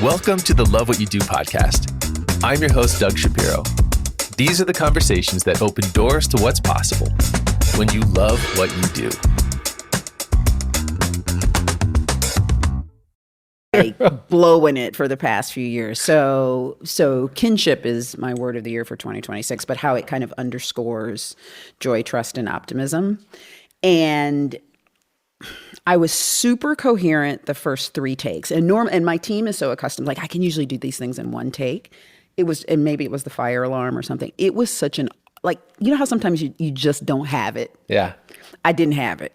Welcome to the Love What You Do podcast. I'm your host, Doug Shapiro. These are the conversations that open doors to what's possible when you love what you do. Like blowing it for the past few years. So kinship is my word of the year for 2026, but how it kind of underscores joy, trust, and optimism. And I was super coherent the first 3 takes. And my team is so accustomed, like I can usually do these things in 1 take. And maybe it was the fire alarm or something. It was such an, like, you know how sometimes you just don't have it? Yeah. I didn't have it.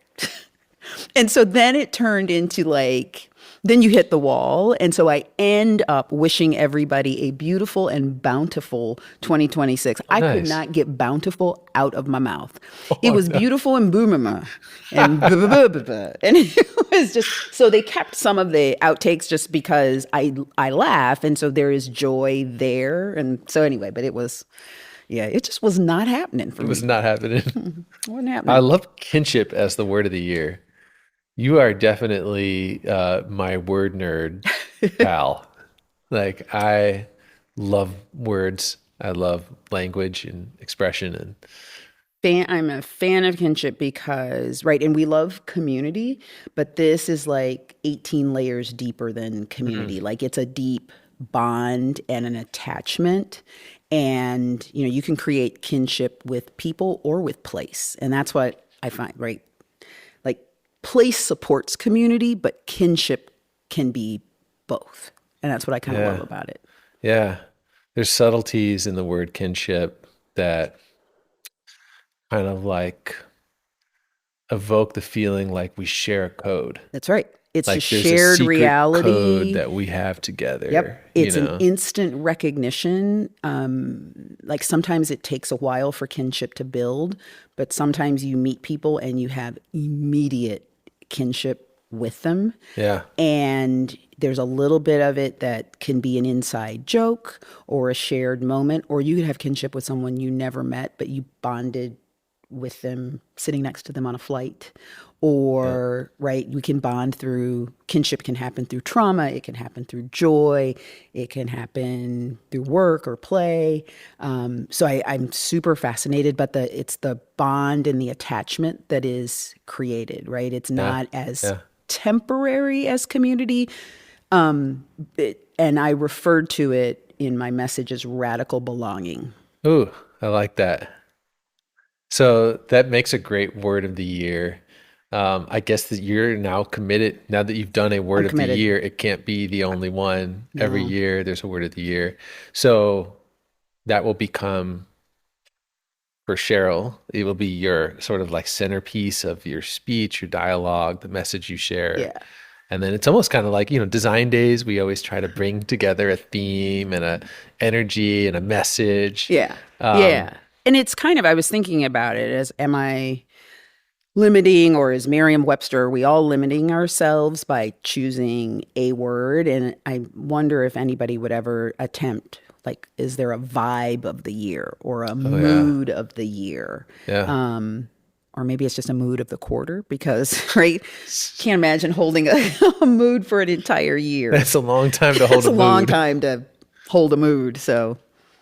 And so then it turned into like, then you hit the wall. And so I end up wishing everybody a beautiful and bountiful 2026. I could not get bountiful out of my mouth. It was beautiful and boomama and and it was just, so they kept some of the outtakes just because I laugh. And so there is joy there. And so anyway, but it was, yeah, it just was not happening for me. It was not happening. It wasn't happening. I love kinship as the word of the year. You are definitely my word nerd pal. Like, I love words. I love language and expression. And I'm a fan of kinship because, right, and we love community, but this is like 18 layers deeper than community. Mm-hmm. Like, it's a deep bond and an attachment. And, you know, you can create kinship with people or with place. And that's what I find, right? Place supports community, but kinship can be both. And that's what I kind of love about it. Yeah. There's subtleties in the word kinship that kind of like evoke the feeling like we share a code. That's right. It's like a shared reality code that we have together. Yep. It's an instant recognition. Like sometimes it takes a while for kinship to build, but sometimes you meet people and you have immediate kinship with them. Yeah. And there's a little bit of it that can be an inside joke or a shared moment, or you could have kinship with someone you never met, but you bonded with them sitting next to them on a flight. Or, right, we can bond through, kinship can happen through trauma, it can happen through joy, it can happen through work or play. So I'm super fascinated, but it's the bond and the attachment that is created, right? It's not as temporary as community. And I referred to it in my message as radical belonging. Ooh, I like that. So that makes a great word of the year. I guess that you're now committed, now that you've done a word of the year, it can't be the only one. No. Every year there's a word of the year. So that will become, for Cheryl, it will be your sort of like centerpiece of your speech, your dialogue, the message you share. Yeah. And then it's almost kind of like, you know, design days, we always try to bring together a theme and a energy and a message. Yeah. Yeah. And it's kind of, I was thinking about it as, am I limiting, or is Merriam-Webster, are we all limiting ourselves by choosing a word? And I wonder if anybody would ever attempt, like, is there a vibe of the year or a mood of the year? Yeah. Or maybe it's just a mood of the quarter because, right? Can't imagine holding a mood for an entire year. That's a long time to hold a mood. It's a long time to hold a mood, so.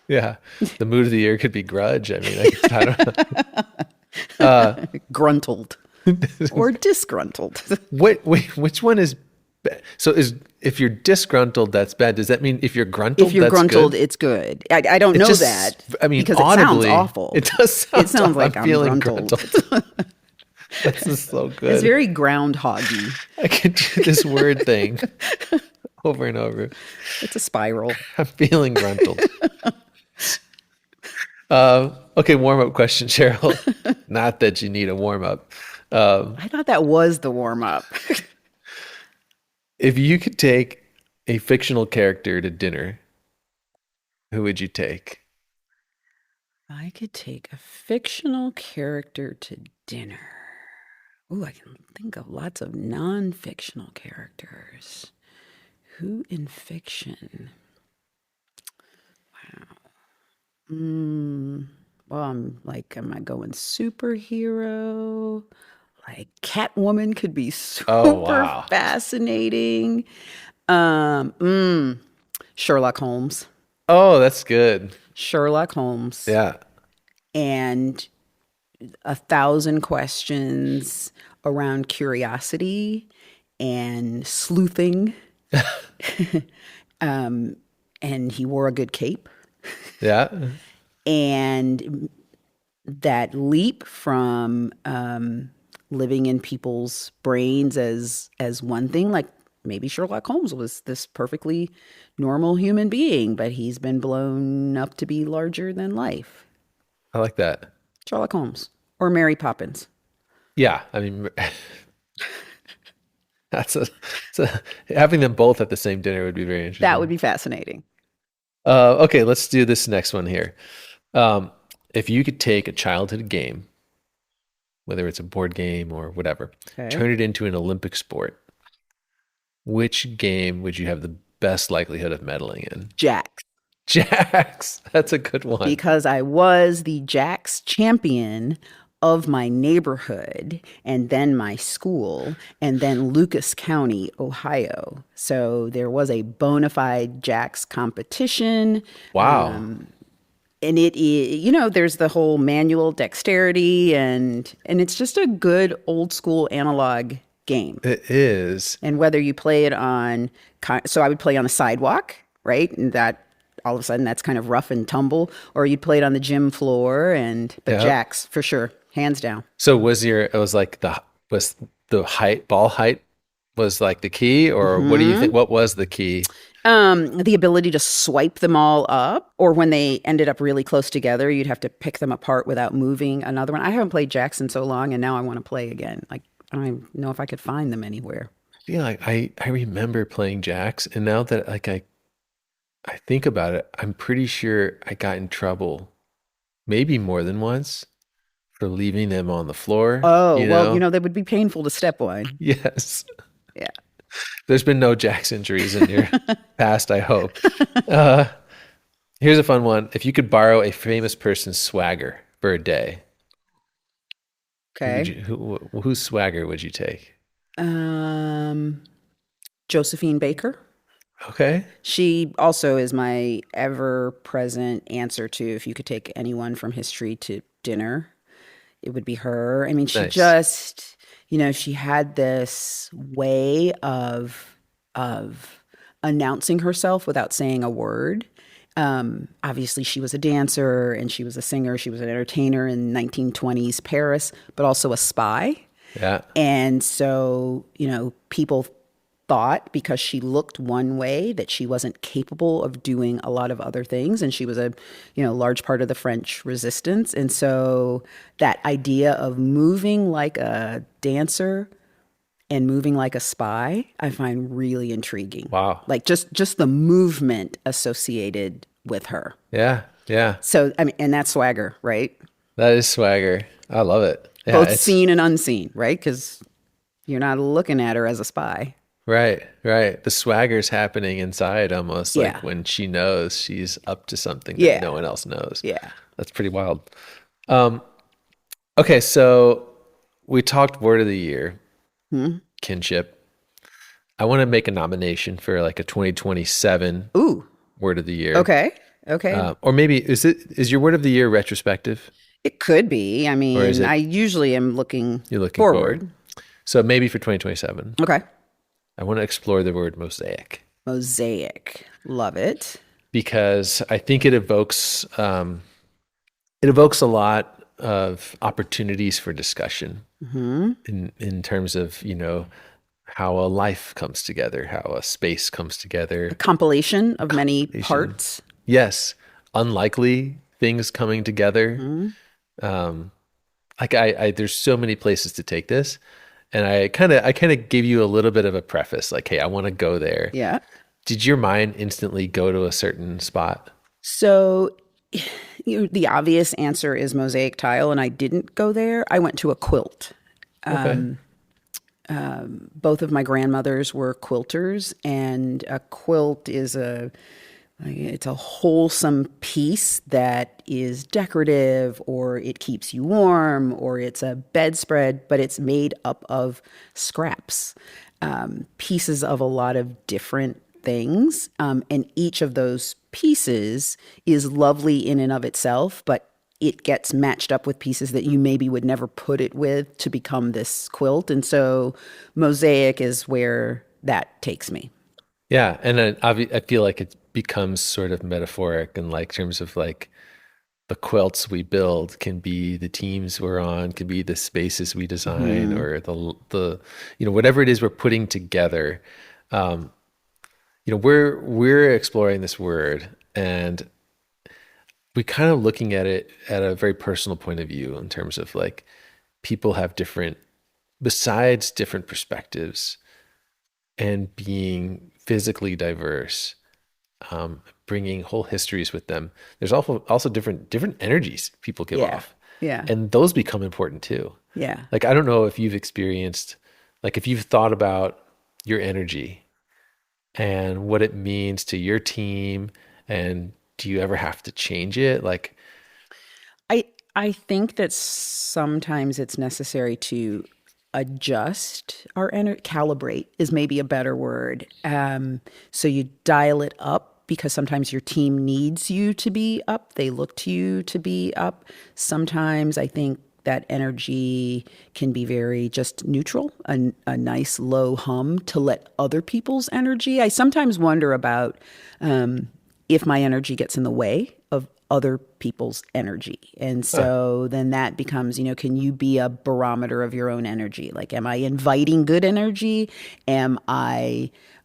Yeah. The mood of the year could be grudge. I mean, I don't know. Gruntled or disgruntled. Which one is bad? So if you're disgruntled, that's bad. Does that mean if you're gruntled, if you're that's gruntled, good? It's good. I don't know that. I mean, because audibly, it sounds awful. It does sound It sounds like I'm feeling gruntled. This is so good. It's very groundhoggy. I can do this word thing over and over. It's a spiral. I'm feeling gruntled. Okay, warm-up question, Cheryl. Not that you need a warm-up. I thought that was the warm-up. If you could take a fictional character to dinner, who would you take? I could take a fictional character to dinner. Ooh, I can think of lots of non-fictional characters. Who in fiction? Wow. Well, am I going superhero? Like Catwoman could be super fascinating. Sherlock Holmes. Oh, that's good. Sherlock Holmes. Yeah. And 1,000 questions around curiosity and sleuthing. And he wore a good cape. Yeah. And that leap from living in people's brains as one thing, like maybe Sherlock Holmes was this perfectly normal human being, but he's been blown up to be larger than life. I like that. Sherlock Holmes or Mary Poppins. Yeah. I mean, having them both at the same dinner would be very That would interesting. be fascinating. Okay, let's do this next one here. Um, if you could take a childhood game, whether it's a board game or whatever, Okay. turn it into an Olympic sport, which game would you have the best likelihood of medaling in? Jack. Jacks. That's a good one. Because I was the Jacks champion of my neighborhood and then my school and then Lucas County, Ohio. So there was a bona fide Jacks competition. Wow. And there's the whole manual dexterity and it's just a good old school analog game. It is. And whether you play it on, so I would play on a sidewalk, right? And that all of a sudden that's kind of rough and tumble, or you'd play it on the gym floor but Yeah. jacks for sure, hands down. So it was like was the ball height was like the key, or what do you think? What was the key? The ability to swipe them all up, or when they ended up really close together, you'd have to pick them apart without moving another one. I haven't played jacks in so long, and now I want to play again. Like, I don't even know if I could find them anywhere. Yeah, like I remember playing jacks, and now that I think about it, I'm pretty sure I got in trouble, maybe more than once, for leaving them on the floor, Oh, you well, know? that would be painful to step on. Yes. Yeah. There's been no jacks injuries in your past, I hope. Uh, Here's a fun one. If you could borrow a famous person's swagger for a day, Okay. whose swagger would you take? Um, Josephine Baker. Okay. She also is my ever present answer to if you could take anyone from history to dinner, it would be her. I mean, she Nice. just, she had this way of announcing herself without saying a word. Obviously, she was a dancer and she was a singer. She was an entertainer in 1920s Paris, but also a spy. Yeah. And so, people thought because she looked one way that she wasn't capable of doing a lot of other things. And she was a, large part of the French resistance. And so that idea of moving like a dancer and moving like a spy, I find really intriguing. Wow. Like just the movement associated with her. Yeah. Yeah. So, I mean, and that's swagger, right? That is swagger. I love it. Yeah. Both seen and unseen, right? Because you're not looking at her as a spy. Right. Right. The swagger's happening inside almost Yeah. like when she knows she's up to something that Yeah. no one else knows. Yeah. That's pretty wild. Um, okay. So we talked word of the year, kinship. I want to make a nomination for like a 2027 Ooh. word of the year. Okay. Okay. Or maybe is your word of the year retrospective, It could be. I or is mean, I it usually am looking you're looking forward. forward? So maybe for 2027, Okay. I want to explore the word mosaic Mosaic. Love it. because I think it evokes a lot of opportunities for discussion in terms of how a life comes together, how a space comes together. Compilation of many parts. Yes, unlikely things coming together. Like there's so many places to take this, and I kind of give you a little bit of a preface, like, hey, I want to go there. Yeah. Did your mind instantly go to a certain spot? So the obvious answer is mosaic tile, and I didn't go there. I went to a quilt. Okay. Both of my grandmothers were quilters, and a quilt is it's a wholesome piece that is decorative, or it keeps you warm, or it's a bedspread, but it's made up of scraps, pieces of a lot of different things. And each of those pieces is lovely in and of itself, but it gets matched up with pieces that you maybe would never put it with to become this quilt. And so mosaic is where that takes me. Yeah, and then I feel like it becomes sort of metaphoric in like terms of like the quilts we build can be the teams we're on, can be the spaces we design, Hmm. or the whatever it is we're putting together. Um, we're exploring this word, and we kind of looking at it at a very personal point of view in terms of like people have different, besides different perspectives and being physically diverse, bringing whole histories with them. There's also different energies people give Yeah. off, Yeah. and those become important too. Yeah. Like I don't know if you've experienced, like if you've thought about your energy and what it means to your team, and do you ever have to change it? Like, I I think that sometimes it's necessary to adjust our energy. Calibrate is maybe a better word. So you dial it up because sometimes your team needs you to be up. They look to you to be up. Sometimes I think that energy can be very just neutral, a nice low hum to let other people's energy. I sometimes wonder about if my energy gets in the way of other people's energy. And huh, so then that becomes, can you be a barometer of your own energy? Like, am I inviting good energy?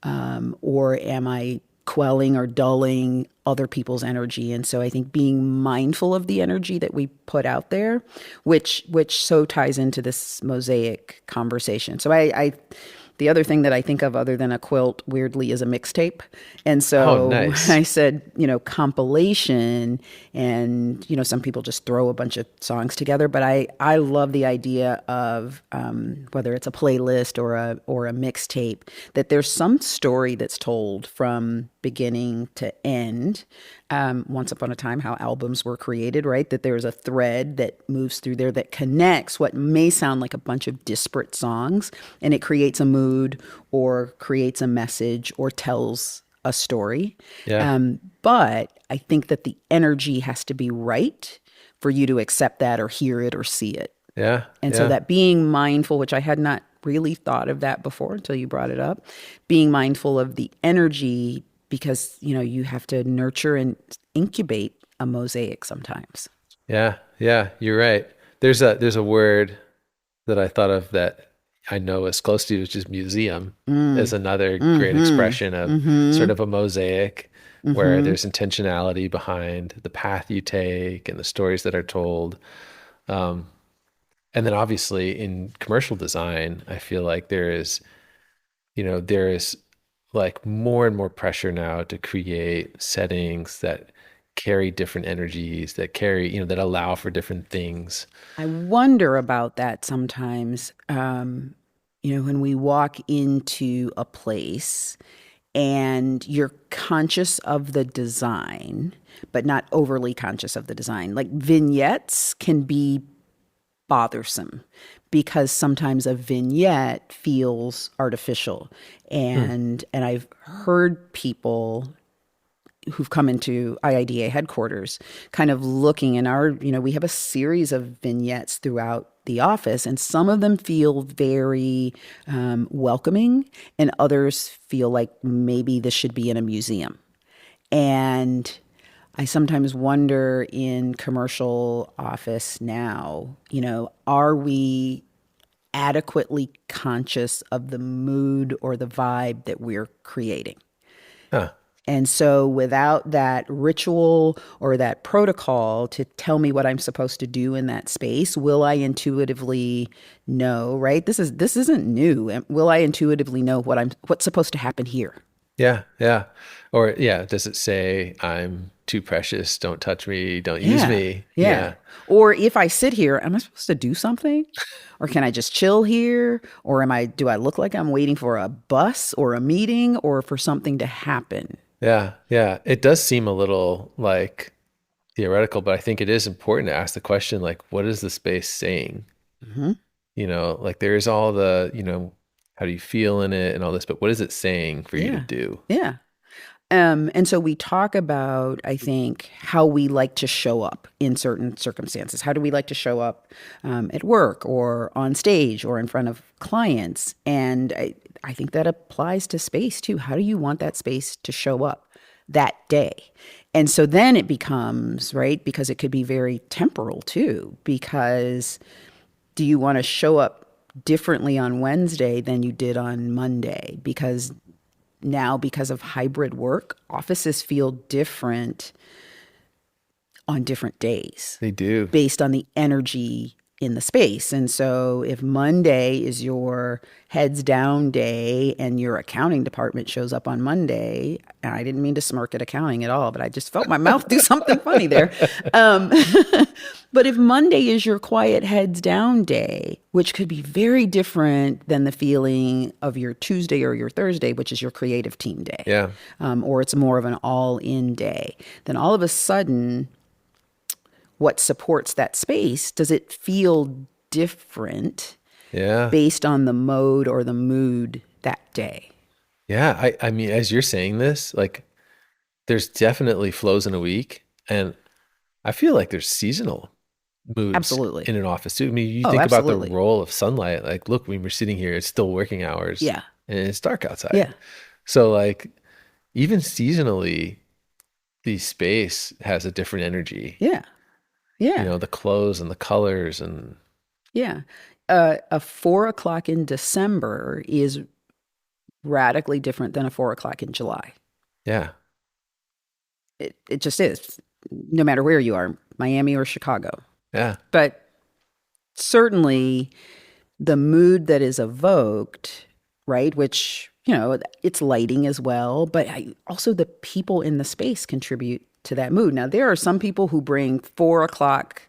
Or am I quelling or dulling other people's energy? And so I think being mindful of the energy that we put out there, which so ties into this mosaic conversation. So I the other thing that I think of other than a quilt, weirdly, is a mixtape. And oh, so nice. I said, compilation, and, some people just throw a bunch of songs together. But I love the idea of whether it's a playlist or a mixtape, that there's some story that's told from beginning to end. Once upon a time, how albums were created, right? That there's a thread that moves through there that connects what may sound like a bunch of disparate songs, and it creates a mood or creates a message or tells a story. Yeah, But I think that the energy has to be right for you to accept that or hear it or see it. yeah, And so yeah, that being mindful, which I had not really thought of that before until you brought it up, being mindful of the energy, because you have to nurture and incubate a mosaic sometimes. yeah, yeah. You're right. There's a word that I thought of that I know is close to, which is museum, is another great Mm-hmm. expression of sort Mm-hmm. of a mosaic where Mm-hmm. there's intentionality behind the path you take and the stories that are told. Um, and then obviously in commercial design, I feel like there is like more and more pressure now to create settings that carry different energies, that carry, that allow for different things. I wonder about that sometimes. When we walk into a place and you're conscious of the design, but not overly conscious of the design. Like vignettes can be bothersome because sometimes a vignette feels artificial. Hmm. And I've heard people who've come into IIDA headquarters kind of looking in we have a series of vignettes throughout the office, and some of them feel very welcoming, and others feel like maybe this should be in a museum. And I sometimes wonder in commercial office now, are we adequately conscious of the mood or the vibe that we're creating? Huh. And so, without that ritual or that protocol to tell me what I'm supposed to do in that space, will I intuitively know? Right? This isn't new. Will I intuitively know what's supposed to happen here? Yeah, yeah. Or yeah, does it say I'm too precious, don't touch me, don't use Yeah, me? yeah. Yeah. Or if I sit here, am I supposed to do something? Or can I just chill here? Or do I look like I'm waiting for a bus or a meeting or for something to happen? Yeah, yeah. It does seem a little like theoretical, but I think it is important to ask the question like, what is the space saying? Hmm. Like there is all the, how do you feel in it and all this, but what is it saying for you to Yeah. do? Yeah. And so we talk about, I think, how we like to show up in certain circumstances. How do we like to show up at work or on stage or in front of clients? And I think that applies to space too. How do you want that space to show up that day? And so then it becomes, right, because it could be very temporal too, because do you want to show up differently on Wednesday than you did on Monday? Because now, because of hybrid work, offices feel different on different days. They do. Based on the energy in the space. And so if Monday is your heads down day and your accounting department shows up on Monday, and I didn't mean to smirk at accounting at all, but I just felt my mouth do something funny there. But if Monday is your quiet heads down day, which could be very different than the feeling of your Tuesday or your Thursday, which is your creative team day, Yeah. Or it's more of an all-in day, then all of a sudden, what supports that space, does it feel different Yeah. based on the mode or the mood that day? Yeah. I mean, as you're saying this, like there's definitely flows in a week, and I feel like there's seasonal moods Absolutely. in an office too. I mean, you Oh, think about the absolutely. role of sunlight, like, look, when we're sitting here, it's still working hours. Yeah. And it's dark outside. Yeah. So like even seasonally, the space has a different energy. Yeah. Yeah. You know, the clothes and the colors and Yeah. A 4 o'clock in December is radically different than a 4 o'clock in July. yeah. It just is, no matter where you are, Miami or Chicago. Yeah. But certainly the mood that is evoked, right, which, you know, it's lighting as well, but also the people in the space contribute to that mood. Now, there are some people who bring 4 o'clock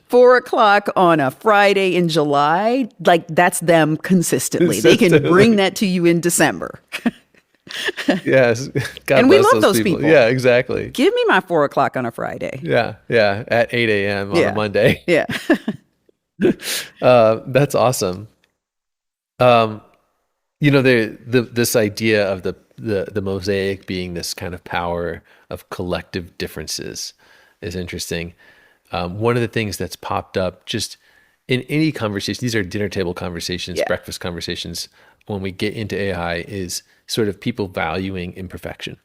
4 o'clock on a Friday in July, like that's them consistently. They can bring that to you in December. Yes. God And we bless love those people. Yeah, exactly. Give me my 4 o'clock on a Friday. Yeah. Yeah. At 8 a.m. on Yeah. a Monday. Yeah. That's awesome. You know, this idea of the mosaic being this kind of power of collective differences is interesting. One of the things that's popped up just in any conversation, these are dinner table conversations, breakfast conversations, when we get into AI, is sort of people valuing imperfection.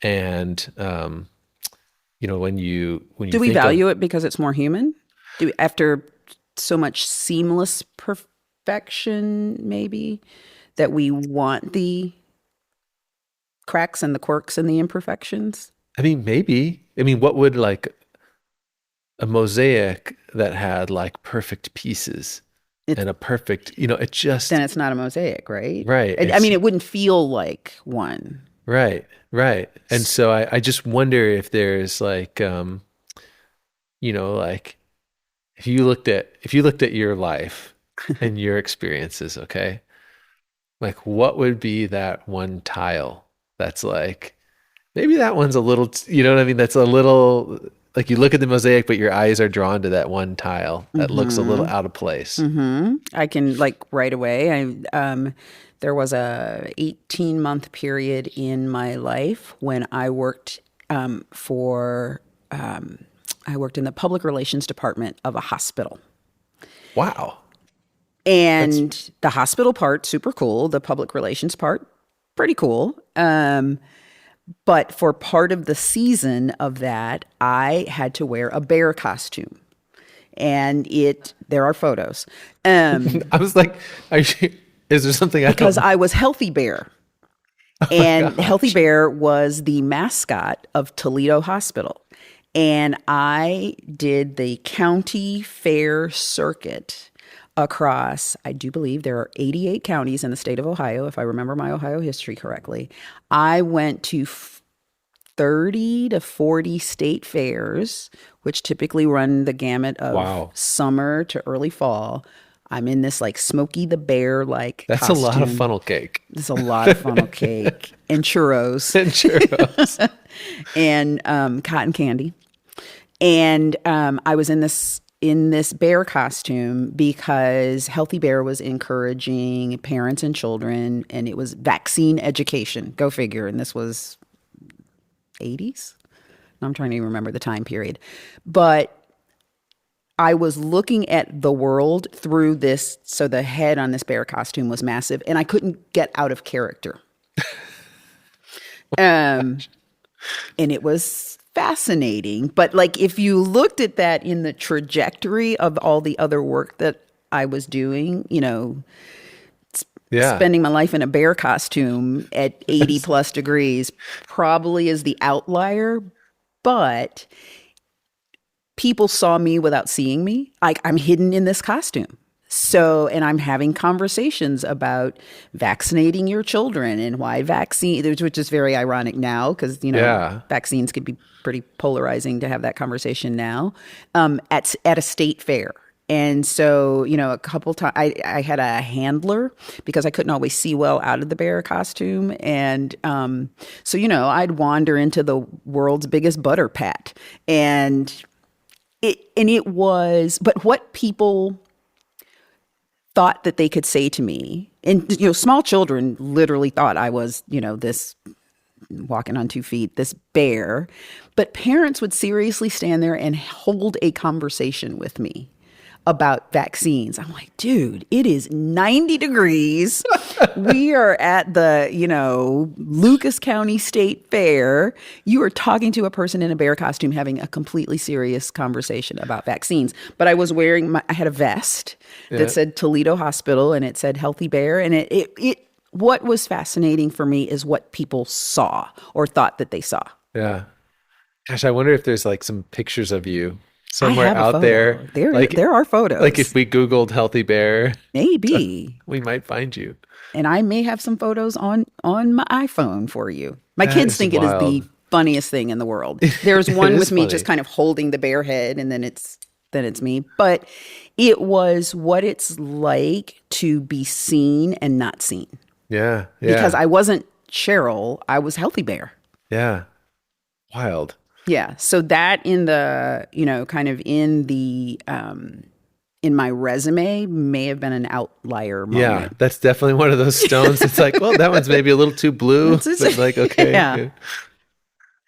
And, you know, when you Do we think value it because it's more human? After so much seamless perfection, maybe, that we want the cracks and the quirks and the imperfections? I mean, maybe. I mean, what would like a mosaic that had like perfect pieces and a perfect, you know, it just, Then it's not a mosaic, right? right. I mean, it wouldn't feel like one. Right. Right. And so I just wonder if there's like, you know, like if you looked at your life and your experiences, okay, like what would be that one tile that's like, maybe that one's a little, you know what I mean? That's a little, like you look at the mosaic, but your eyes are drawn to that one tile that looks a little out of place. I can, like, right away. There was a 18-month period in my life when I worked I worked in the public relations department of a hospital. Wow. And the hospital part, super cool. The public relations part, pretty cool. But for part of the season of that, I had to wear a bear costume. And there are photos. I was like, is there something I don't Because I was Healthy Bear. And Healthy Bear was the mascot of Toledo Hospital. And I did the county fair circuit across, I do believe there are 88 counties in the state of Ohio, if I remember my Ohio history correctly. I went to 30 to 40 state fairs, which typically run the gamut of summer to early fall. I'm in this like Smokey the Bear like That's costume. a lot of funnel cake. There's a lot of funnel cake and churros. And churros. And cotton candy. And I was in this in this bear costume because Healthy Bear was encouraging parents and children, and it was vaccine education. Go figure. And this was 80s. I'm trying to even remember the time period. But I was looking at the world through this. So the head on this bear costume was massive, and I couldn't get out of character. Um, and it was fascinating. But like, if you looked at that in the trajectory of all the other work that I was doing, Yeah. spending my life in a bear costume at 80 plus degrees probably is the outlier. But people saw me without seeing me. Like, I'm hidden in this costume. So, and I'm having conversations about vaccinating your children and why vaccine, which is very ironic now because, Yeah. vaccines can be pretty polarizing to have that conversation now, at a state fair. And so, a couple times I had a handler because I couldn't always see well out of the bear costume. And so, I'd wander into the world's biggest butter pat. But what people thought that they could say to me, and small children literally thought I was, this walking on 2 feet, this bear, but parents would seriously stand there and hold a conversation with me about vaccines. I'm like, dude, it is 90 degrees. We are at the, Lucas County State Fair. You are talking to a person in a bear costume having a completely serious conversation about vaccines. But I was I had a vest that said Toledo Hospital and it said Healthy Bear. And what was fascinating for me is what people saw or thought that they saw. Yeah. Gosh, I wonder if there's like some pictures of you I somewhere have a out photo. there. There are photos. Like if we Googled Healthy Bear, Maybe. we might find you. And I may have some photos on my iPhone for you. My That kids is think it is the wild. funniest thing in the world. There's It one is with me funny. just kind of holding the bear head, and then it's me. But it was what it's like to be seen and not seen. Yeah. Because Yeah. I wasn't Cheryl, I was Healthy Bear. Yeah. Wild. Yeah. So that in the, kind of in my resume may have been an outlier Yeah. moment. That's definitely one of those stones. It's like, well, that one's maybe a little too blue, but like, okay. Yeah.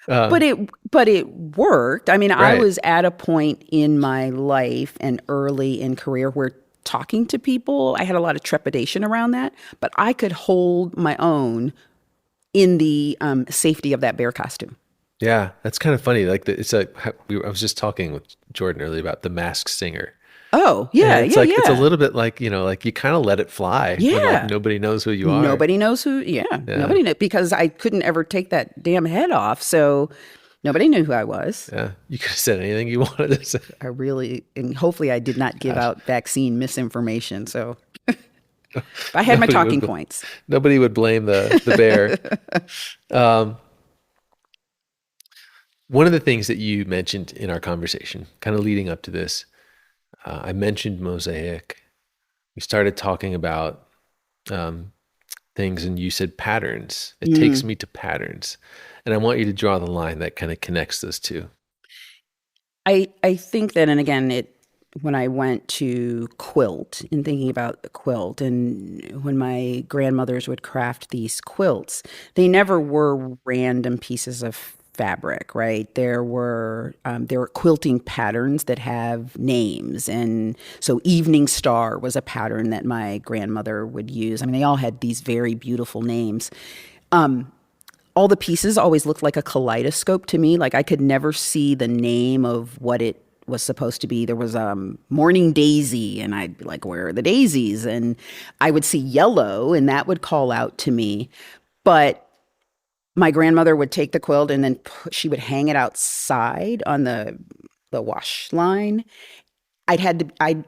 Yeah. But it worked. I mean, I Right. was at a point in my life and early in career where talking to people, I had a lot of trepidation around that, but I could hold my own in the safety of that bear costume. Yeah. That's kind of funny. Like it's like, I was just talking with Jordan earlier about The Masked Singer. Oh, And yeah, it's yeah, like, it's a yeah. little bit like, like you kind of let it fly when like Yeah. nobody knows who you are. Nobody knows who, yeah, Yeah. nobody knows because I couldn't ever take that damn head off. So nobody knew who I was. Yeah. You could have said anything you wanted to say. And hopefully I did not give Gosh. out vaccine misinformation. So I had my Nobody talking would, points. nobody would blame the bear. Um, One of the things that you mentioned in our conversation, kind of leading up to this, I mentioned Mosaic. We started talking about um, things, and you said patterns. It takes me to patterns. And I want you to draw the line that kind of connects those two. I think that, and again, when I went to quilt and thinking about the quilt, and when my grandmothers would craft these quilts, they never were random pieces of fabric, right? There were quilting patterns that have names, and so Evening Star was a pattern that my grandmother would use. I mean, they all had these very beautiful names. All the pieces always looked like a kaleidoscope to me. Like I could never see the name of what it was supposed to be. There was Morning Daisy, and I'd be like, where are the daisies? And I would see yellow, and that would call out to me. But my grandmother would take the quilt and then she would hang it outside on the wash line. I'd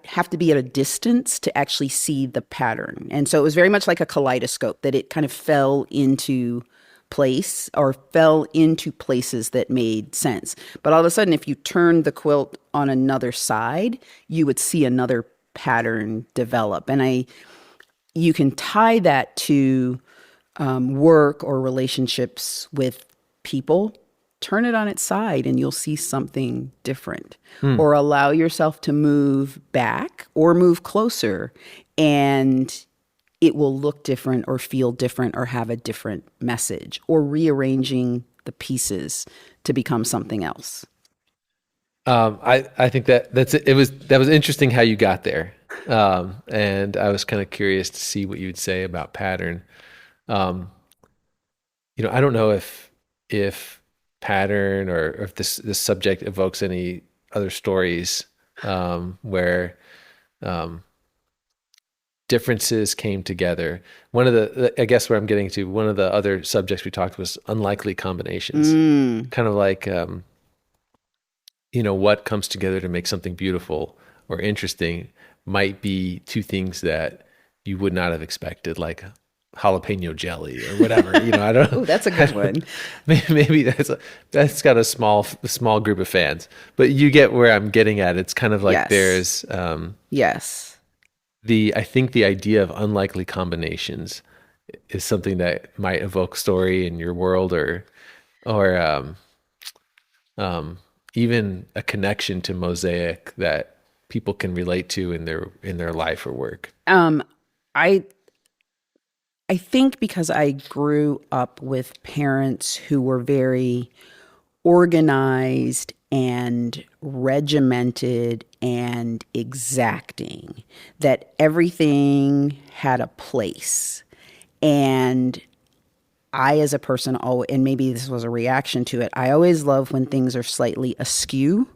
have to be at a distance to actually see the pattern. And so it was very much like a kaleidoscope that it kind of fell into place or fell into places that made sense. But all of a sudden, if you turned the quilt on another side, you would see another pattern develop. And you can tie that to work or relationships with people. turn it on its side and you'll see something different. Hmm. Or allow yourself to move back or move closer, and it will look different or feel different or have a different message, or rearranging the pieces to become something else. I think that was interesting how you got there. And I was kind of curious to see what you'd say about pattern. Um, I don't know if pattern or if this subject evokes any other stories where um, differences came together. One of I guess where I'm getting to, one of the other subjects we talked was unlikely combinations, Mm. kind of like what comes together to make something beautiful or interesting might be two things that you would not have expected, like jalapeno jelly or whatever. I don't, Oh, that's a I good don't one. maybe that's got a small group of fans, but you get where I'm getting at. It's kind of like Yes. there's Yes. I think the idea of unlikely combinations is something that might evoke story in your world, or um, even a connection to Mosaic that people can relate to in their life or work. Um, I I think because I grew up with parents who were very organized and regimented and exacting, that everything had a place. And I, as a person, and maybe this was a reaction to it, I always love when things are slightly askew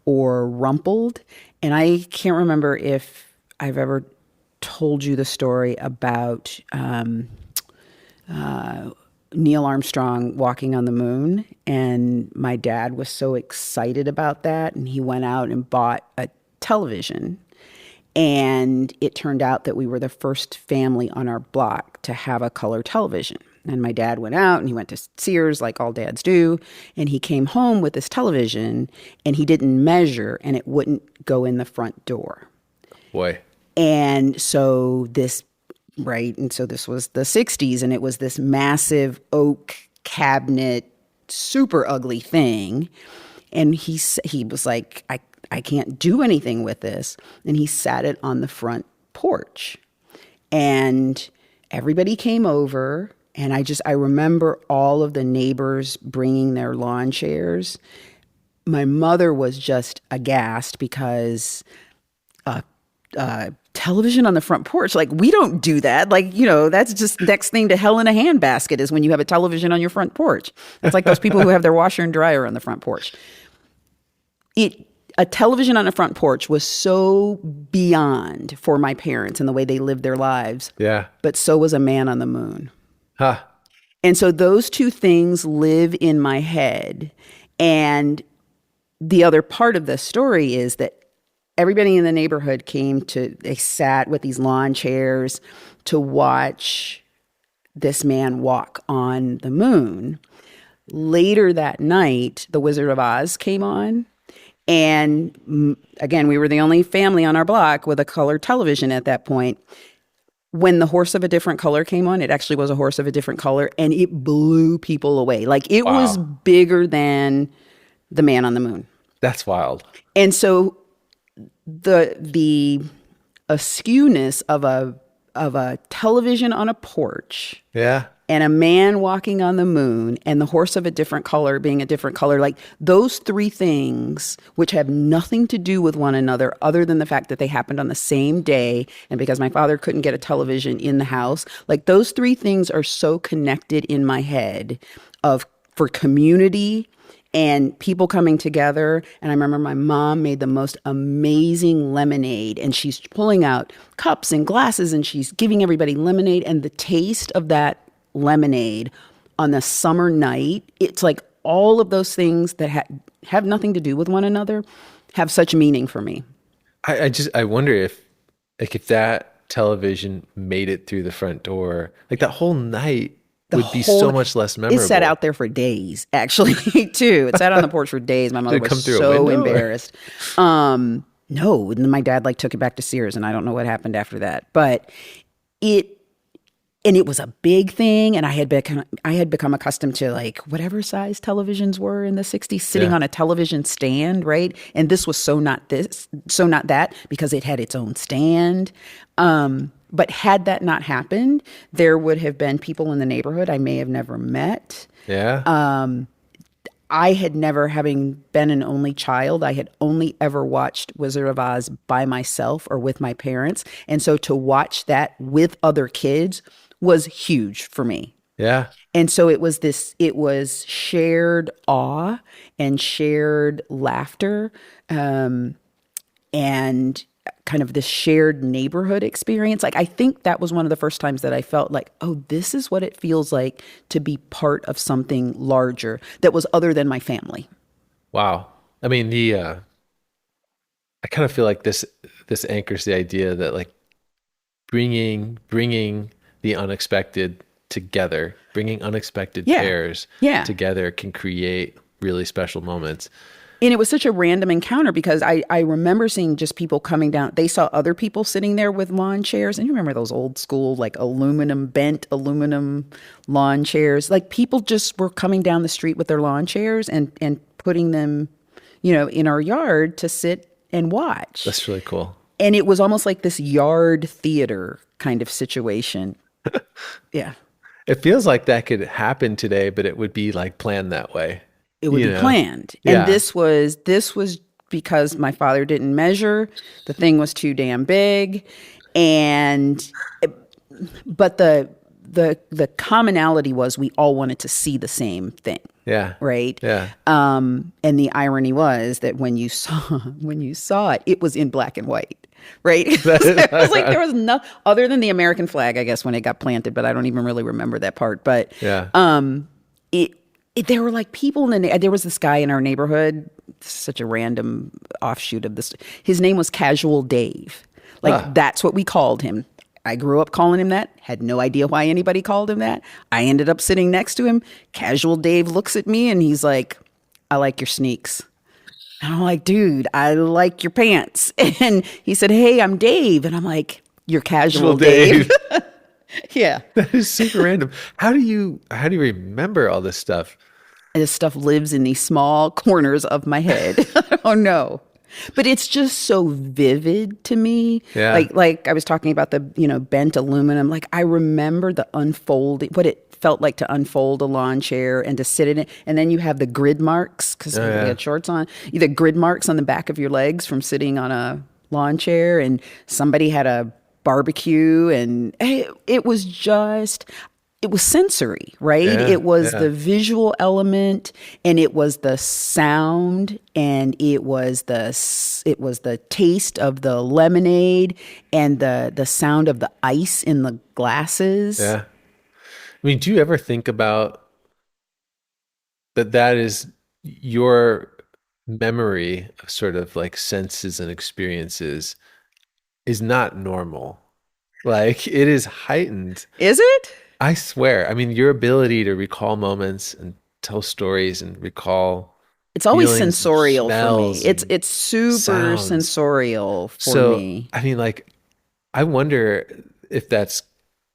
or rumpled. And I can't remember if I've ever told you the story about Neil Armstrong walking on the moon. And my dad was so excited about that. And he went out and bought a television. And it turned out that we were the first family on our block to have a color television. And my dad went out and he went to Sears, like all dads do. And he came home with this television and he didn't measure and it wouldn't go in the front door. Boy, And so this, right? And so this was the 60s and it was this massive oak cabinet, super ugly thing. And he was like, I can't do anything with this. And he sat it on the front porch. And everybody came over. And I remember all of the neighbors bringing their lawn chairs. My mother was just aghast because television on the front porch, like, we don't do that. Like, that's just next thing to hell in a handbasket is when you have a television on your front porch. It's like those people who have their washer and dryer on the front porch. A television on a front porch was so beyond for my parents and the way they lived their lives. yeah, But so was a man on the moon. huh? And so those two things live in my head. And the other part of the story is that everybody in the neighborhood they sat with these lawn chairs to watch this man walk on the moon. Later that night, The Wizard of Oz came on. And again, we were the only family on our block with a color television at that point. When The Horse of a Different Color came on, it actually was a horse of a different color, and it blew people away. Like, it was Wow, bigger than The Man on the Moon. that's wild. And so the askewness of a television on a porch Yeah, and a man walking on the moon and The Horse of a Different Color being a different color, like those three things, which have nothing to do with one another other than the fact that they happened on the same day, and because my father couldn't get a television in the house, like those three things are so connected in my head for community and people coming together. And I remember my mom made the most amazing lemonade, and she's pulling out cups and glasses and she's giving everybody lemonade, and the taste of that lemonade on the summer night, it's like all of those things that have nothing to do with one another have such meaning for me. I wonder if that television made it through the front door, like that whole night The would be so whole much less It sat memorable. out there for days, actually, too. It sat on the porch for days. My mother Did it come was through a so window, or- embarrassed. No, and then my dad took it back to Sears, and I don't know what happened after that. But it and it was a big thing, and I had become accustomed to like whatever size televisions were in the 60s sitting Yeah. on a television stand, right? And this was so not that, because it had its own stand. But had that not happened, there would have been people in the neighborhood I may have never met. Yeah. I had never, having been an only child, I had only ever watched Wizard of Oz by myself or with my parents. And so to watch that with other kids was huge for me. Yeah. And so it was shared awe and shared laughter, and kind of this shared neighborhood experience. Like, I think that was one of the first times that I felt like, oh, this is what it feels like to be part of something larger that was other than my family. Wow. I mean, I kind of feel like this anchors the idea that like bringing the unexpected together, bringing unexpected Yeah. pairs Yeah. together can create really special moments. And it was such a random encounter because I remember seeing just people coming down. They saw other people sitting there with lawn chairs. And you remember those old school, like bent aluminum lawn chairs? Like people just were coming down the street with their lawn chairs and putting them, in our yard to sit and watch. That's really cool. And it was almost like this yard theater kind of situation. Yeah. It feels like that could happen today, but it would be like planned that way. It would be planned. And Yeah. this was because my father didn't measure. The thing was too damn big. And but the commonality was we all wanted to see the same thing. Yeah. Right. Yeah. And the irony was that when you saw it, it was in black and white. Right. It was like there was no other than the American flag, I guess, when it got planted, but I don't even really remember that part. But Yeah. there were like people there was this guy in our neighborhood, such a random offshoot of this. His name was Casual Dave. Like that's what we called him. I grew up calling him that, had no idea why anybody called him that. I ended up sitting next to him. Casual Dave looks at me and he's like, I like your sneaks. And I'm like, dude, I like your pants. And he said, hey, I'm Dave. And I'm like, you're Casual Dave. Yeah. That is super random. How do you remember all this stuff? And this stuff lives in these small corners of my head. Oh no. But it's just so vivid to me. Yeah. Like I was talking about the, bent aluminum. Like I remember the unfolding, what it felt like to unfold a lawn chair and to sit in it. And then you have the grid marks, because we had shorts on. The grid marks on the back of your legs from sitting on a lawn chair, and somebody had a barbecue, and it was sensory, right? Yeah, It was yeah. the visual element, and it was the sound, and it was the taste of the lemonade, and the sound of the ice in the glasses. Yeah. I mean, do you ever think about that is your memory of sort of like senses and experiences is not normal. Like it is heightened. Is it? I swear. I mean, your ability to recall moments and tell stories and recall It's always feelings and sensorial for me. smells It's super sounds. sensorial for So, me. I mean, like, I wonder if that's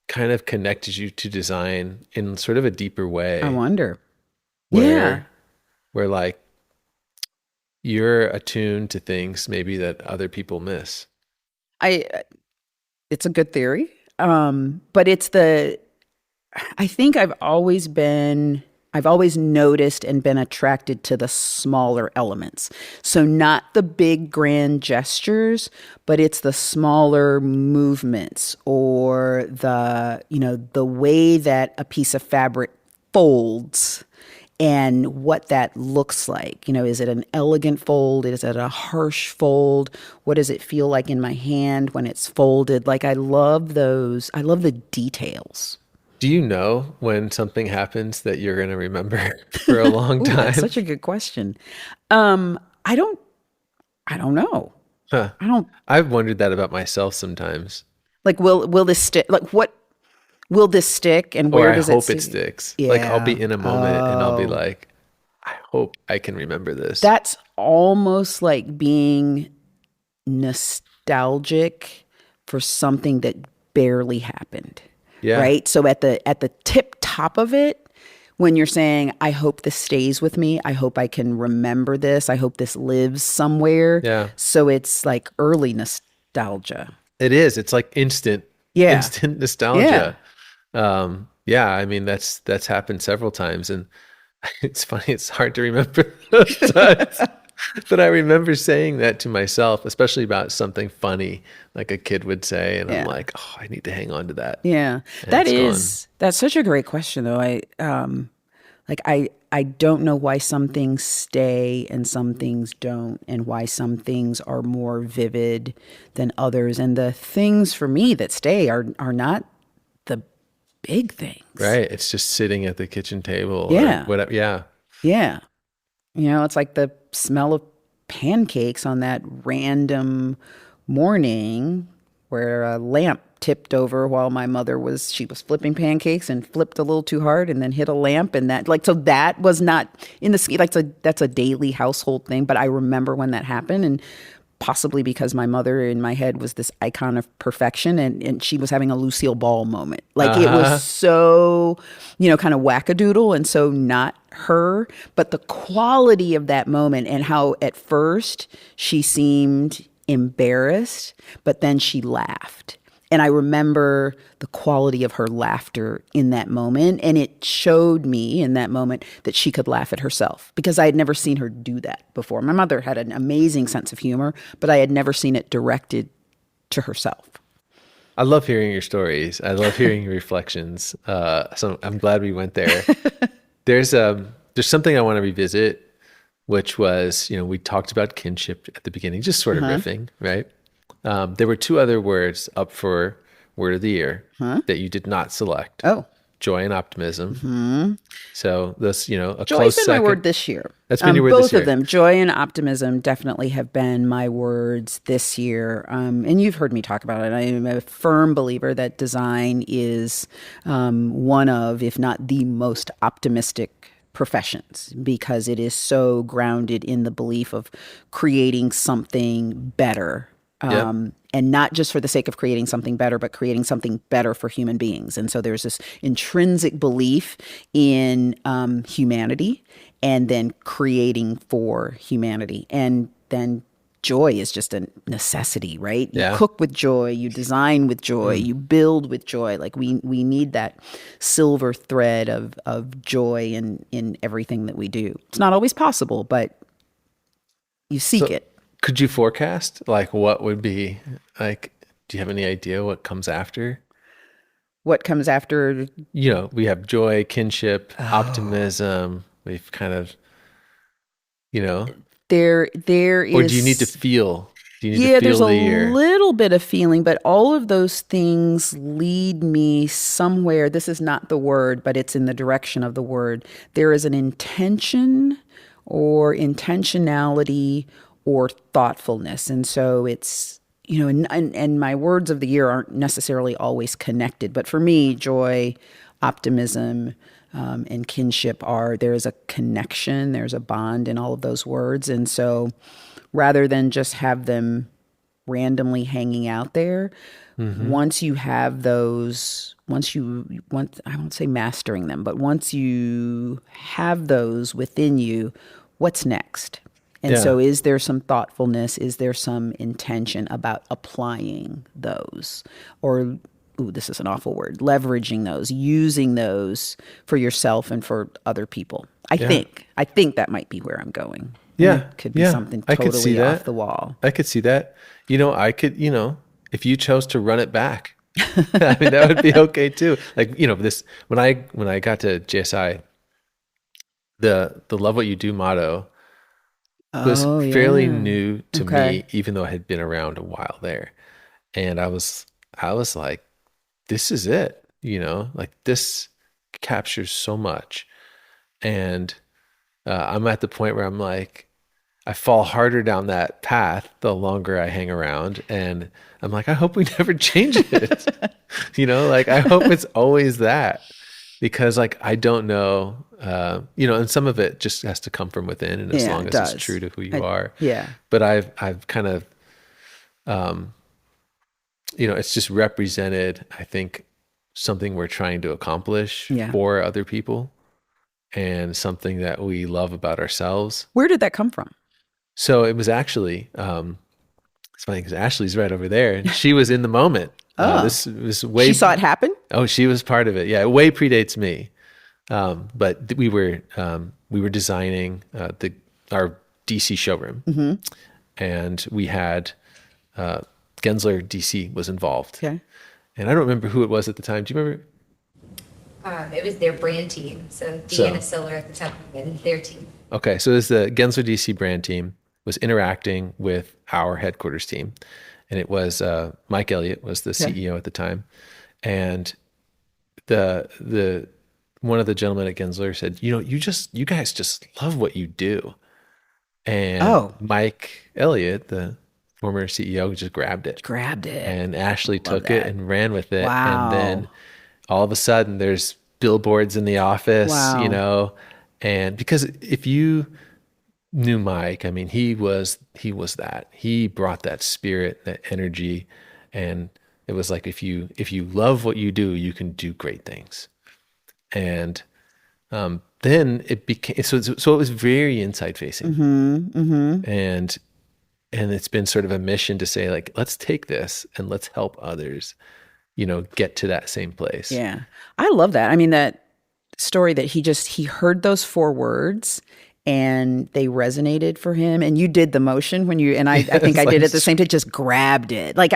kind of connected you to design in sort of a deeper way. I wonder. where Yeah. where like you're attuned to things maybe that other people miss. I It's a good theory. But I think I've always noticed and been attracted to the smaller elements. So not the big grand gestures, but it's the smaller movements, or the way that a piece of fabric folds and what that looks like. Is it an elegant fold? Is it a harsh fold? What does it feel like in my hand when it's folded? Like I love those. I love the details. Do you know when something happens that you're going to remember for a long Ooh, time? that's such a good question. I don't know. Huh. I don't I've wondered that about myself sometimes. like. Will this stick? Like what? Will this stick? And Or where I does hope it it stick? sticks. Yeah. Like I'll be in a moment and I'll be Oh. like, I hope I can remember this. That's almost like being nostalgic for something that barely happened. Yeah. right? So at the tip top of it, when you're saying, I hope this stays with me, I hope I can remember this, I hope this lives somewhere. Yeah. So it's like early nostalgia. It is. It's like instant, Yeah. instant Yeah. nostalgia. Yeah, I mean that's happened several times, and it's funny. It's hard to remember those times, but I remember saying that to myself, especially about something funny, like a kid would say, and I'm Yeah. like, oh, I need to hang on to that, Yeah. and it's gone. That's such a great question though. I don't know why some things stay and some things don't, and why some things are more vivid than others. And the things for me that stay are not the big things. Right? It's just sitting at the kitchen table or Yeah. whatever. Yeah, Yeah. It's like the smell of pancakes on that random morning where a lamp tipped over while my mother she was flipping pancakes and flipped a little too hard and then hit a lamp, and that, like, so that was not in the ski, like, so that's a daily household thing, but I remember when that happened, and possibly because my mother in my head was this icon of perfection, and she was having a Lucille Ball moment. Like, it was uh-huh. so, kind of wackadoodle and so not her, but the quality of that moment and how at first she seemed embarrassed, but then she laughed. And I remember the quality of her laughter in that moment. And it showed me in that moment that she could laugh at herself, because I had never seen her do that before. My mother had an amazing sense of humor, but I had never seen it directed to herself. I love hearing your stories. I love hearing your reflections. So I'm glad we went there. There's something I want to revisit, which was, we talked about kinship at the beginning, just sort of riffing, right? There were two other words up for word of the year that you did not select: Oh, joy and optimism. So this, a joy's close been my second. word this year. That's been your word this Both of year. them, joy and optimism, definitely have been my words this year. And you've heard me talk about it. I am a firm believer that design is one of, if not the most optimistic professions, because it is so grounded in the belief of creating something better, Yep. and not just for the sake of creating something better, but creating something better for human beings. And so there's this intrinsic belief in humanity, and then creating for humanity. And then joy is just a necessity, right? You Yeah. cook with joy, you design with joy, you build with joy. Like, we need that silver thread of joy in everything that we do. It's not always possible, but you seek So it. could you forecast like what would be like, do you have any idea what comes after? What comes after? We have joy, kinship, Oh, optimism. We've kind of, you know, there or do you need to is. feel? Do you need to Yeah, there's feel a the year? little bit of feeling, but all of those things lead me somewhere. This is not the word, but it's in the direction of the word. There is an intention or intentionality or thoughtfulness. And so it's, and my words of the year aren't necessarily always connected, but for me, joy, optimism, and kinship there's a connection, there's a bond in all of those words. And so rather than just have them randomly hanging out there, Hmm. once you have those, I won't say mastering them, but once you have those within you, what's next? And Yeah. so, is there some thoughtfulness? Is there some intention about applying those? Or, ooh, this is an awful word, leveraging those, using those for yourself and for other people? Yeah. I think that might be where I'm going. And Yeah. it could be Yeah. something I could see totally off that. the wall. I could see that. I could, if you chose to run it back, I mean, that would be okay too. Like, this, when I got to JSI, the love what you do motto was Oh, fairly yeah. new to Okay. me, even though I had been around a while there. And I was like, this is it, like this captures so much. And I'm at the point where I'm like, I fall harder down that path the longer I hang around. And I'm like, I hope we never change it. Like I hope it's always that, because like I don't know, and some of it just has to come from within, and as Yeah, long it as it's true does. to who you are. Yeah. But I've kind of, it's just represented, I think, something we're trying to accomplish Yeah. for other people and something that we love about ourselves. Where did that come from? So it was actually, it's funny because Ashley's right over there and she was in the moment. Oh, This was she way, saw it happen? oh, she was part of it. Yeah, it way predates me. But we were designing our DC showroom, and we had Gensler DC was involved, Okay. and I don't remember who it was at the time. Do you remember? It was their brand team. So Deanna Siller at the time and their team. Okay, so it was the Gensler DC brand team was interacting with our headquarters team, and it was Mike Elliott was the CEO at the time, and the one of the gentlemen at Gensler said, you guys just love what you do. And Oh, Mike Elliott, the former CEO, just grabbed it. grabbed it. And Ashley Love took it that. and ran with it. And Wow. then all of a sudden there's billboards in the office, Wow. and because if you knew Mike, I mean, he was that. He brought that spirit, that energy, and it was like if you love what you do, you can do great things. And then it became so it was very inside facing, and it's been sort of a mission to say like let's take this and let's help others, get to that same place. Yeah. I love that. I mean, that story that he heard those 4 words and they resonated for him. And you did the motion and I think I did at the same time, just grabbed it. Like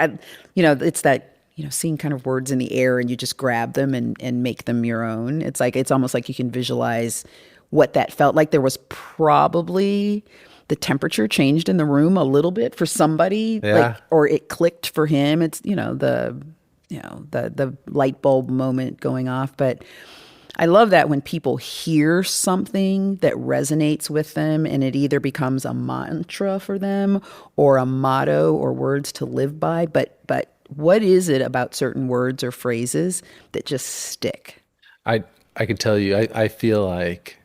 it's that, seeing kind of words in the air and you just grab them and make them your own. It's like, it's almost like you can visualize what that felt like. There was probably the temperature changed in the room a little bit for somebody, Yeah. or it clicked for him. It's, the light bulb moment going off. But I love that when people hear something that resonates with them and it either becomes a mantra for them or a motto or words to live by. But what is it about certain words or phrases that just stick? I can tell you, I feel like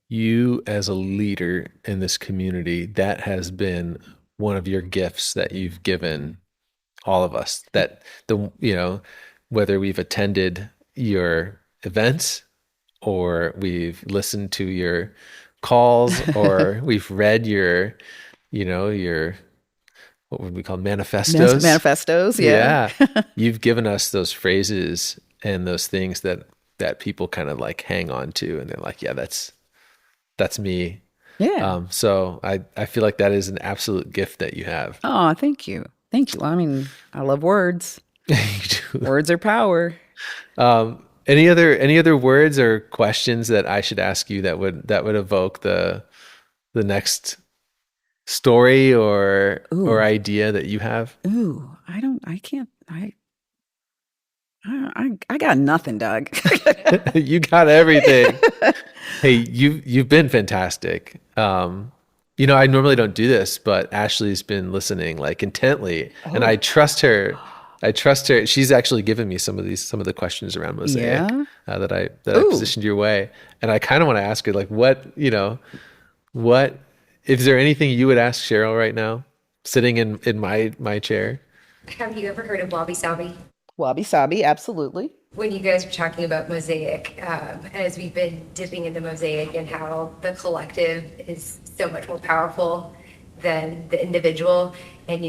you as a leader in this community, that has been one of your gifts that you've given all of us. That whether we've attended your events or we've listened to your calls or we've read your what would we call manifestos? Manifestos, yeah. Yeah. You've given us those phrases and those things that people kind of like hang on to and they're like, yeah, that's me. Yeah. So I feel like that is an absolute gift that you have. Oh, thank you. Thank you. I mean, I love words. You do. Words are power. Any other words or questions that I should ask you that would evoke the next story or idea that you have? Ooh, I got nothing, Doug. You got everything. Hey, you've been fantastic. I normally don't do this, but Ashley's been listening like intently, and I trust her. She's actually given me some of the questions around Mosaic that I positioned your way, and I kind of want to ask her like, what is there anything you would ask Cheryl right now, sitting in my chair? Have you ever heard of Wabi Sabi? Wabi Sabi, absolutely. When you guys were talking about Mosaic, as we've been dipping into Mosaic and how the collective is so much more powerful than the individual. And,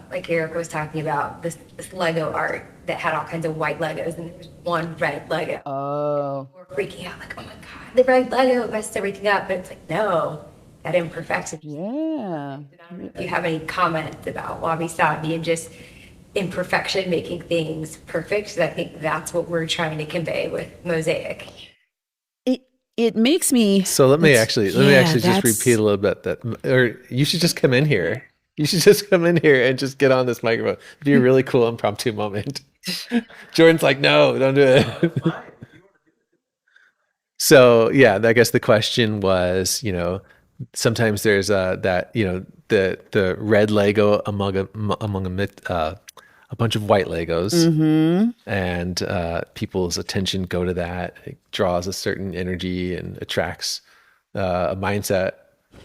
like Eric was talking about, this Lego art that had all kinds of white Legos and there was one red Lego. Oh. We're freaking out like, oh my God, the red Lego messed everything up. But it's like, no, that imperfection. Yeah. If you have any comments about Wabi Sabi and just imperfection making things perfect, I think that's what we're trying to convey with Mosaic. It makes me. So let me actually just repeat a little bit or you should just come in here. You should just come in here and just get on this microphone. It'd be a really cool impromptu moment. Jordan's like, no, don't do it. So yeah, I guess the question was, sometimes there's the red Lego among a bunch of white Legos, and people's attention go to that. It draws a certain energy and attracts a mindset.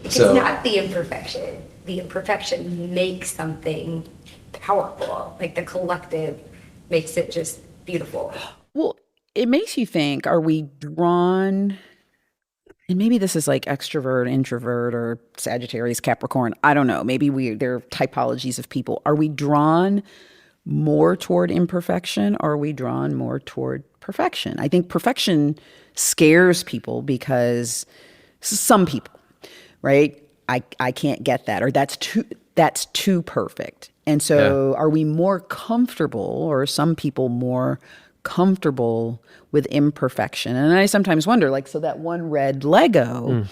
It's not the imperfection. The imperfection makes something powerful. Like the collective makes it just beautiful. Well, it makes you think, are we drawn, and maybe this is like extrovert, introvert, or Sagittarius, Capricorn. I don't know. Maybe there are typologies of people. Are we drawn more toward imperfection, or are we drawn more toward perfection? I think perfection scares people because some people, right? I can't get that, or that's too perfect. And Yeah. so are we more comfortable, or are some people more comfortable with imperfection? And I sometimes wonder, like, so that one red Lego,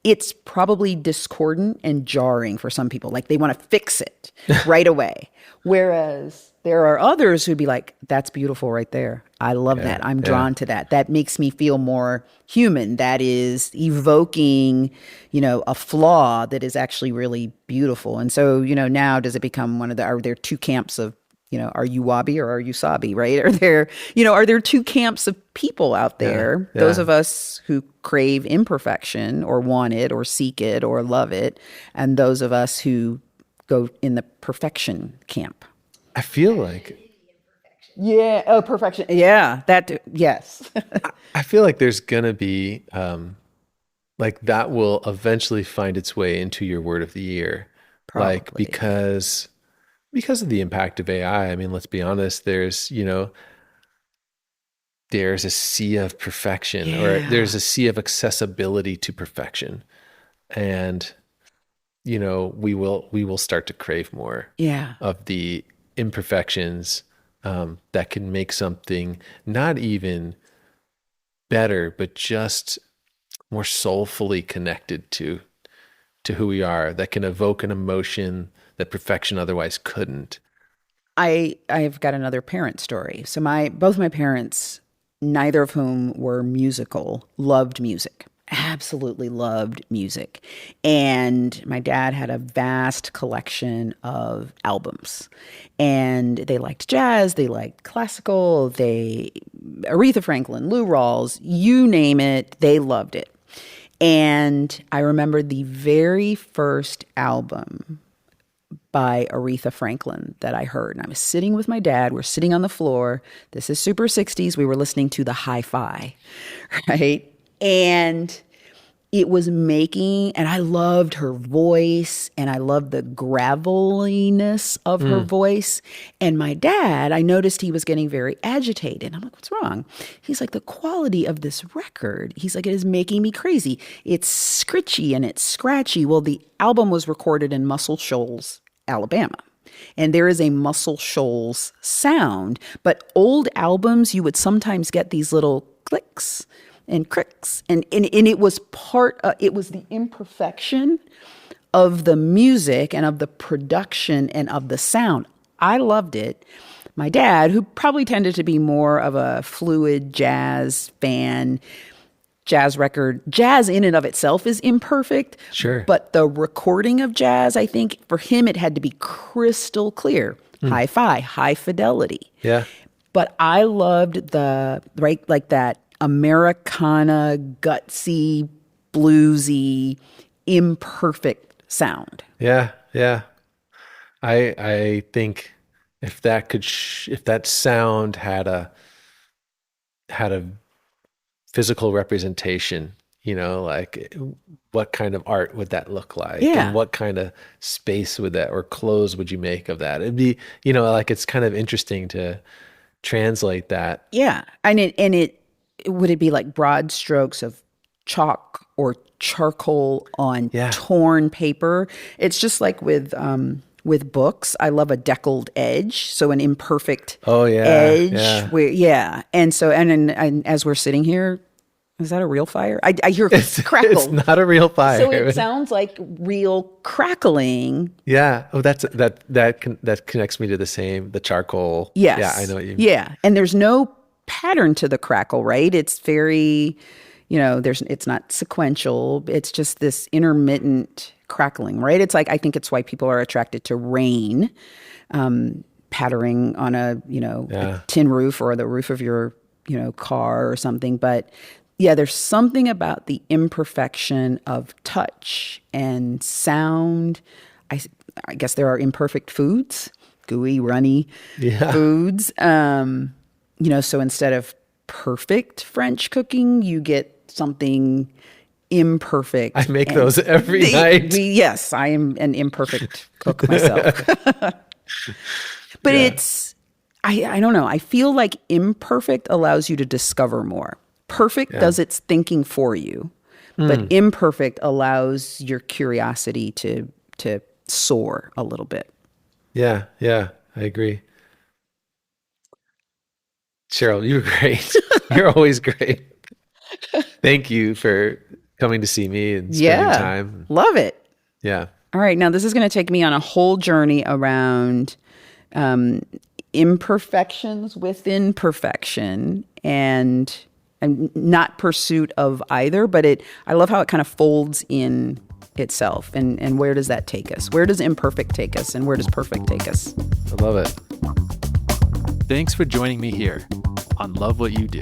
it's probably discordant and jarring for some people. Like they want to fix it right away. Whereas there are others who'd be like, that's beautiful right there. I love Yeah. that. I'm Yeah. drawn to that. That makes me feel more human. That is evoking, a flaw that is actually really beautiful. And so, now does it become are there two camps of, are you wabi or are you sabi, right? Are there two camps of people out Yeah. there? Yeah. Those of us who crave imperfection or want it or seek it or love it, and those of us who go in the perfection camp. I feel like Yeah. Oh, perfection. Yeah. Yes. I feel like there's gonna be like that will eventually find its way into your word of the year. Like Probably. because of the impact of AI. I mean, let's be honest, there's a sea of perfection, or there's Yeah. a sea of accessibility to perfection. And we will start to crave more Yeah. of the imperfections that can make something not even better, but just more soulfully connected to who we are, that can evoke an emotion that perfection otherwise couldn't. I've got another parent story. So both my parents, neither of whom were musical, loved music. Absolutely loved music. And my dad had a vast collection of albums. And they liked jazz, they liked classical, Aretha Franklin, Lou Rawls, you name it, they loved it. And I remember the very first album by Aretha Franklin that I heard. And I was sitting with my dad. We're sitting on the floor. This is super 60s. We were listening to the hi-fi, right? And it was and I loved her voice and I loved the graveliness of her voice. And my dad, I noticed he was getting very agitated. I'm like, what's wrong? He's like, the quality of this record, he's like, it is making me crazy. It's scritchy and it's scratchy. Well, the album was recorded in Muscle Shoals, Alabama. And there is a Muscle Shoals sound, but old albums, you would sometimes get these little clicks and cricks. And it was it was the imperfection of the music and of the production and of the sound. I loved it. My dad, who probably tended to be more of a fluid jazz fan, jazz in and of itself is imperfect. Sure. But the recording of jazz, I think for him, it had to be crystal clear, hi-fi, high fidelity. Yeah. But I loved like that Americana, gutsy, bluesy, imperfect sound. Yeah. Yeah. I think if if that sound had a physical representation, like what kind of art would that look like? Yeah. And what kind of space would that, or clothes would you make of that? It'd be, like it's kind of interesting to translate that. Yeah. And would it be like broad strokes of chalk or charcoal on Yeah. torn paper? It's just like with books. I love a deckled edge, so an imperfect Oh yeah. edge. Yeah. And so and as we're sitting here, is that a real fire? I hear crackle. It's not a real fire. So it sounds like real crackling. Yeah. Oh, that connects me to the charcoal. Yes. Yeah, I know what you mean. Yeah. And there's no pattern to the crackle, right? It's very, it's not sequential. It's just this intermittent crackling, right? It's like, I think it's why people are attracted to rain, pattering on a tin roof or the roof of your, car or something. But yeah, there's something about the imperfection of touch and sound. I guess there are imperfect foods, gooey, runny foods. So instead of perfect French cooking, you get something imperfect. I make those every night. Yes, I am an imperfect cook myself. But it's, I don't know. I feel like imperfect allows you to discover more. Perfect does its thinking for you, but imperfect allows your curiosity to soar a little bit. Yeah, I agree. Cheryl, you were great. You're always great. Thank you for coming to see me and spending time. Love it. Yeah. All right, now this is going to take me on a whole journey around imperfections within perfection and not pursuit of either, but I love how it kind of folds in itself. And where does that take us? Where does imperfect take us, and where does perfect take us? I love it. Thanks for joining me here on Love What You Do.